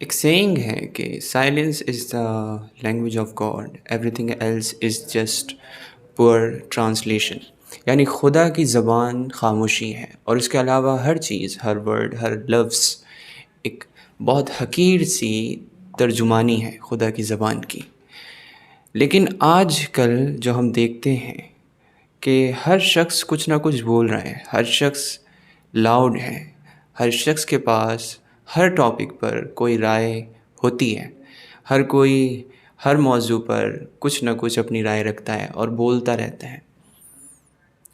ایک سیئنگ ہے کہ silence is the language of God, everything else is just poor translation. یعنی خدا کی زبان خاموشی ہے، اور اس کے علاوہ ہر چیز، ہر ورڈ، ہر لفظ ایک بہت حقیر سی ترجمانی ہے خدا کی زبان کی. لیکن آج کل جو ہم دیکھتے ہیں کہ ہر شخص کچھ نہ کچھ بول رہا ہے، ہر شخص لاؤڈ ہے، ہر شخص کے پاس ہر ٹاپک پر کوئی رائے ہوتی ہے، ہر کوئی ہر موضوع پر کچھ نہ کچھ اپنی رائے رکھتا ہے اور بولتا رہتا ہے.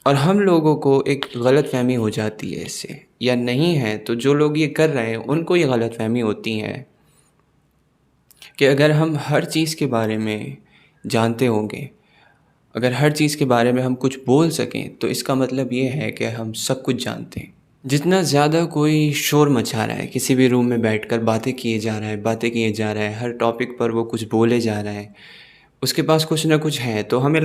اور ہم لوگوں کو ایک غلط فہمی ہو جاتی ہے اس سے، یا نہیں ہے تو جو لوگ یہ کر رہے ہیں ان کو یہ غلط فہمی ہوتی ہے کہ اگر ہم ہر چیز کے بارے میں جانتے ہوں گے، اگر ہر چیز کے بارے میں ہم کچھ بول سکیں تو اس کا مطلب یہ ہے کہ ہم سب کچھ جانتے ہیں. جتنا زیادہ کوئی شور مچا رہا ہے، کسی بھی روم میں بیٹھ کر باتیں کیے جا رہا ہے، ہر ٹاپک پر وہ کچھ بولے جا رہا ہے، اس کے پاس کچھ نہ کچھ ہے، تو ہمیں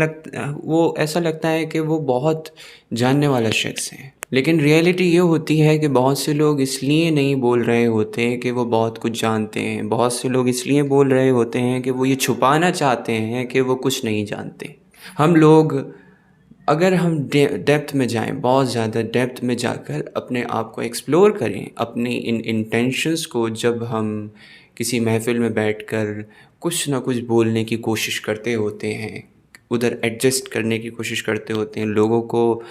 وہ ایسا لگتا ہے کہ وہ بہت جاننے والا شخص ہے. لیکن ریئلٹی یہ ہوتی ہے کہ بہت سے لوگ اس لیے نہیں بول رہے ہوتے کہ وہ بہت کچھ جانتے ہیں، بہت سے لوگ اس لیے بول رہے ہوتے ہیں کہ وہ یہ چھپانا چاہتے ہیں کہ وہ کچھ نہیں جانتے. ہم لوگ اگر ہم ڈیپتھ میں جائیں، بہت زیادہ ڈیپتھ میں جا کر اپنے آپ کو ایکسپلور کریں، اپنی ان انٹینشنز کو، جب ہم کسی محفل میں بیٹھ کر کچھ نہ کچھ بولنے کی کوشش کرتے ہوتے ہیں، ادھر ایڈجسٹ کرنے کی کوشش کرتے ہوتے ہیں، لوگوں کو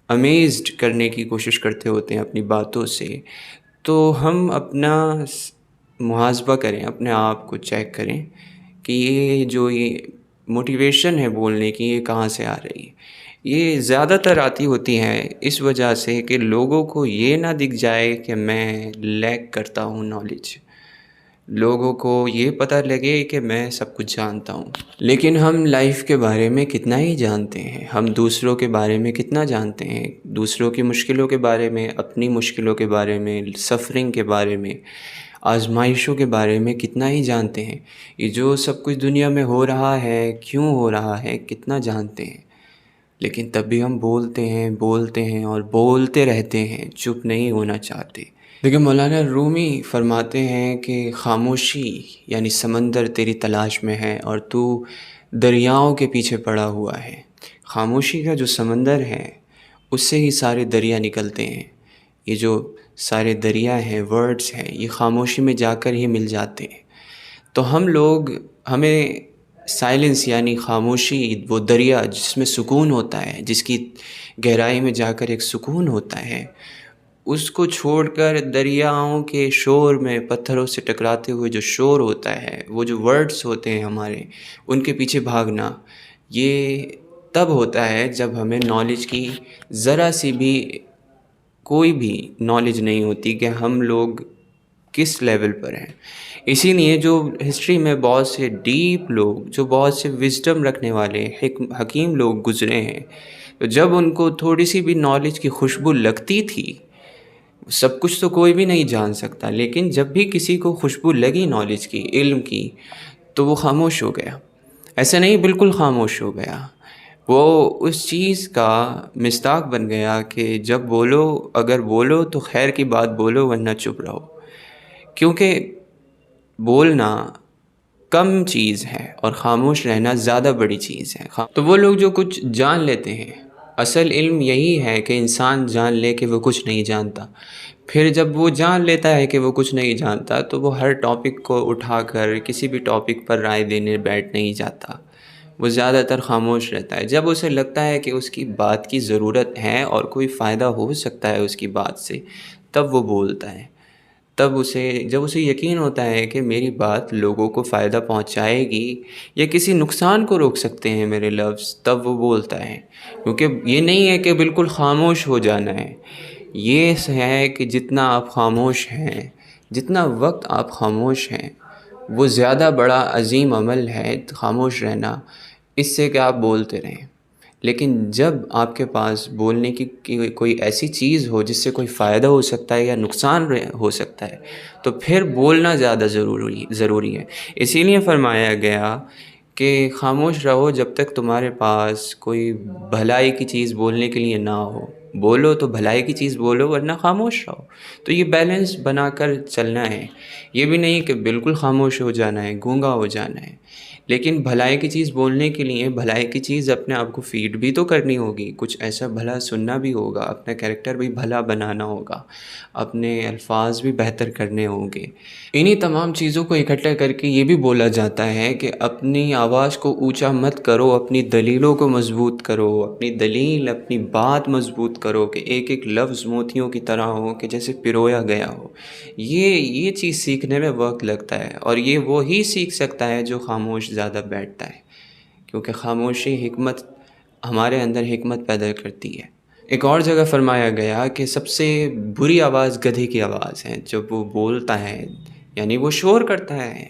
امیزڈ کرنے کی کوشش کرتے ہوتے ہیں اپنی باتوں سے، تو ہم اپنا محاسبہ کریں، اپنے آپ کو چیک کریں کہ یہ موٹیویشن ہے بولنے کی، یہ کہاں سے آ رہی ہے. یہ زیادہ تر آتی ہوتی ہیں اس وجہ سے کہ لوگوں کو یہ نہ دکھ جائے کہ میں لیک کرتا ہوں نالج، لوگوں کو یہ پتہ لگے کہ میں سب کچھ جانتا ہوں. لیکن ہم لائف کے بارے میں کتنا ہی جانتے ہیں، ہم دوسروں کے بارے میں کتنا جانتے ہیں، دوسروں کی مشکلوں کے بارے میں، اپنی مشکلوں کے بارے میں، سفرنگ کے بارے میں، آزمائشوں کے بارے میں کتنا ہی جانتے ہیں. یہ جو سب کچھ دنیا میں ہو رہا ہے، کیوں ہو رہا ہے، کتنا جانتے ہیں. لیکن تب بھی ہم بولتے ہیں اور بولتے رہتے ہیں، چپ نہیں ہونا چاہتے. لیکن مولانا رومی فرماتے ہیں کہ خاموشی یعنی سمندر تیری تلاش میں ہے اور تو دریاؤں کے پیچھے پڑا ہوا ہے. خاموشی کا جو سمندر ہے اس سے ہی سارے دریا نکلتے ہیں. یہ جو سارے دریا ہیں، ورڈز ہیں، یہ خاموشی میں جا کر ہی مل جاتے ہیں. تو ہمیں سائلنس یعنی خاموشی، وہ دریا جس میں سکون ہوتا ہے، جس کی گہرائی میں جا کر ایک سکون ہوتا ہے، اس کو چھوڑ کر دریاؤں کے شور میں پتھروں سے ٹکراتے ہوئے جو شور ہوتا ہے، وہ جو ورڈز ہوتے ہیں ہمارے، ان کے پیچھے بھاگنا، یہ تب ہوتا ہے جب ہمیں نالج کی ذرا سی بھی، کوئی بھی نالج نہیں ہوتی کہ ہم لوگ کس لیول پر ہیں. اسی لیے جو ہسٹری میں بہت سے ڈیپ لوگ، جو بہت سے وزڈم رکھنے والے حکیم لوگ گزرے ہیں، تو جب ان کو تھوڑی سی بھی نالج کی خوشبو لگتی تھی، سب کچھ تو کوئی بھی نہیں جان سکتا، لیکن جب بھی کسی کو خوشبو لگی نالج کی، علم کی، تو وہ خاموش ہو گیا. ایسا نہیں، بالکل خاموش ہو گیا. وہ اس چیز کا مصداق بن گیا کہ جب بولو، اگر بولو تو خیر کی بات بولو، ورنہ چپ رہو. کیونکہ بولنا کم چیز ہے اور خاموش رہنا زیادہ بڑی چیز ہے. تو وہ لوگ جو کچھ جان لیتے ہیں، اصل علم یہی ہے کہ انسان جان لے کہ وہ کچھ نہیں جانتا. پھر جب وہ جان لیتا ہے کہ وہ کچھ نہیں جانتا تو وہ ہر ٹاپک کو اٹھا کر کسی بھی ٹاپک پر رائے دینے بیٹھ نہیں جاتا. وہ زیادہ تر خاموش رہتا ہے. جب اسے لگتا ہے کہ اس کی بات کی ضرورت ہے اور کوئی فائدہ ہو سکتا ہے اس کی بات سے، تب وہ بولتا ہے. جب اسے یقین ہوتا ہے کہ میری بات لوگوں کو فائدہ پہنچائے گی یا کسی نقصان کو روک سکتے ہیں میرے لفظ، تب وہ بولتا ہے. کیونکہ یہ نہیں ہے کہ بالکل خاموش ہو جانا ہے، یہ ہے کہ جتنا آپ خاموش ہیں، جتنا وقت آپ خاموش ہیں، وہ زیادہ بڑا عظیم عمل ہے خاموش رہنا، اس سے کہ آپ بولتے رہیں. لیکن جب آپ کے پاس بولنے کی کوئی ایسی چیز ہو جس سے کوئی فائدہ ہو سکتا ہے یا نقصان ہو سکتا ہے، تو پھر بولنا زیادہ ضروری ہے. اسی لیے فرمایا گیا کہ خاموش رہو جب تک تمہارے پاس کوئی بھلائی کی چیز بولنے کے لیے نہ ہو. بولو تو بھلائی کی چیز بولو ورنہ خاموش رہو. تو یہ بیلنس بنا کر چلنا ہے. یہ بھی نہیں کہ بالکل خاموش ہو جانا ہے، گونگا ہو جانا ہے. لیکن بھلائی کی چیز بولنے کے لیے بھلائی کی چیز اپنے آپ کو فیڈ بھی تو کرنی ہوگی، کچھ ایسا بھلا سننا بھی ہوگا، اپنا کیریکٹر بھی بھلا بنانا ہوگا، اپنے الفاظ بھی بہتر کرنے ہوں گے. انہی تمام چیزوں کو اکٹھا کر کے یہ بھی بولا جاتا ہے کہ اپنی آواز کو اونچا مت کرو، اپنی دلیلوں کو مضبوط کرو، اپنی دلیل، اپنی بات مضبوط کرو کہ ایک ایک لفظ موتیوں کی طرح ہو کہ جیسے پرویا گیا ہو. یہ چیز سیکھنے میں وقت لگتا ہے، اور یہ وہی سیکھ سکتا ہے جو خاموش زیادہ بیٹھتا ہے، کیونکہ خاموشی حکمت ہمارے اندر حکمت پیدا کرتی ہے. ایک اور جگہ فرمایا گیا کہ سب سے بری آواز گدھے کی آواز ہے. جب وہ بولتا ہے یعنی وہ شور کرتا ہے،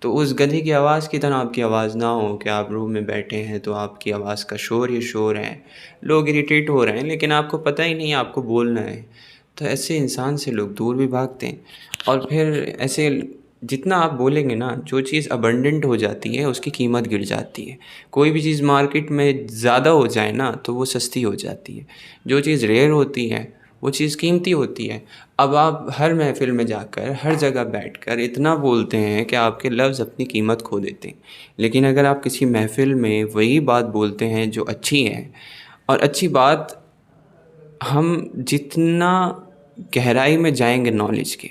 تو اس گدھے کی آواز کی طرح آپ کی آواز نہ ہو کہ آپ روم میں بیٹھے ہیں تو آپ کی آواز کا شور ہی شور ہے، لوگ اریٹیٹ ہو رہے ہیں لیکن آپ کو پتہ ہی نہیں آپ کو بولنا ہے. تو ایسے انسان سے لوگ دور بھی بھاگتے ہیں. اور پھر ایسے جتنا آپ بولیں گے نا، جو چیز ابنڈنٹ ہو جاتی ہے اس کی قیمت گر جاتی ہے. کوئی بھی چیز مارکیٹ میں زیادہ ہو جائے نا تو وہ سستی ہو جاتی ہے. جو چیز ریئر ہوتی ہے وہ چیز قیمتی ہوتی ہے. اب آپ ہر محفل میں جا کر، ہر جگہ بیٹھ کر اتنا بولتے ہیں کہ آپ کے لفظ اپنی قیمت کھو دیتے ہیں. لیکن اگر آپ کسی محفل میں وہی بات بولتے ہیں جو اچھی ہے، اور اچھی بات ہم جتنا گہرائی میں جائیں گے نالج کے،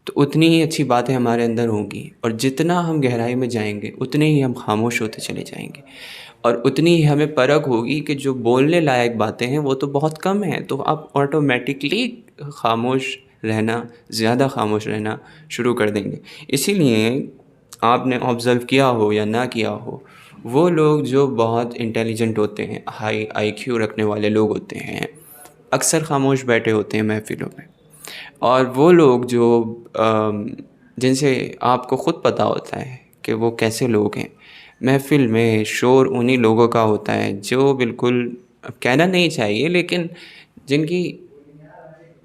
تو اتنی ہی اچھی باتیں ہمارے اندر ہوں گی، اور جتنا ہم گہرائی میں جائیں گے اتنے ہی ہم خاموش ہوتے چلے جائیں گے، اور اتنی ہی ہمیں پرکھ ہوگی کہ جو بولنے لائق باتیں ہیں وہ تو بہت کم ہیں. تو آپ آٹومیٹکلی خاموش رہنا، زیادہ خاموش رہنا شروع کر دیں گے. اسی لیے آپ نے آبزرو کیا ہو یا نہ کیا ہو، وہ لوگ جو بہت انٹیلیجنٹ ہوتے ہیں، ہائی آئی کیو رکھنے والے لوگ ہوتے ہیں، اکثر خاموش بیٹھے ہوتے ہیں محفلوں میں. اور وہ لوگ جو جن سے آپ کو خود پتہ ہوتا ہے کہ وہ کیسے لوگ ہیں، محفل میں شور انہی لوگوں کا ہوتا ہے جو بالکل، اب کہنا نہیں چاہیے لیکن جن کی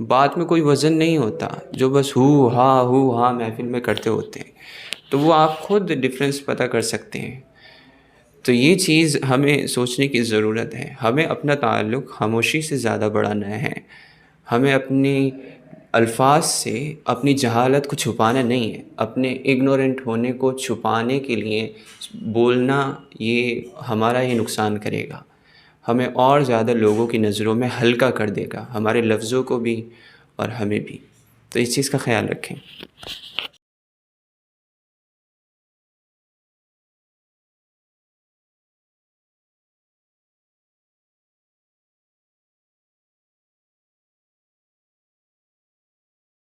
بات میں کوئی وزن نہیں ہوتا، جو بس ہو ہاں محفل میں کرتے ہوتے ہیں. تو وہ آپ خود ڈفرینس پتہ کر سکتے ہیں. تو یہ چیز ہمیں سوچنے کی ضرورت ہے. ہمیں اپنا تعلق خاموشی سے زیادہ بڑھانا ہے. ہمیں اپنی الفاظ سے اپنی جہالت کو چھپانا نہیں ہے. اپنے اگنورنٹ ہونے کو چھپانے کے لیے بولنا یہ ہمارا ہی نقصان کرے گا، ہمیں اور زیادہ لوگوں کی نظروں میں ہلکا کر دے گا، ہمارے لفظوں کو بھی اور ہمیں بھی. تو اس چیز کا خیال رکھیں.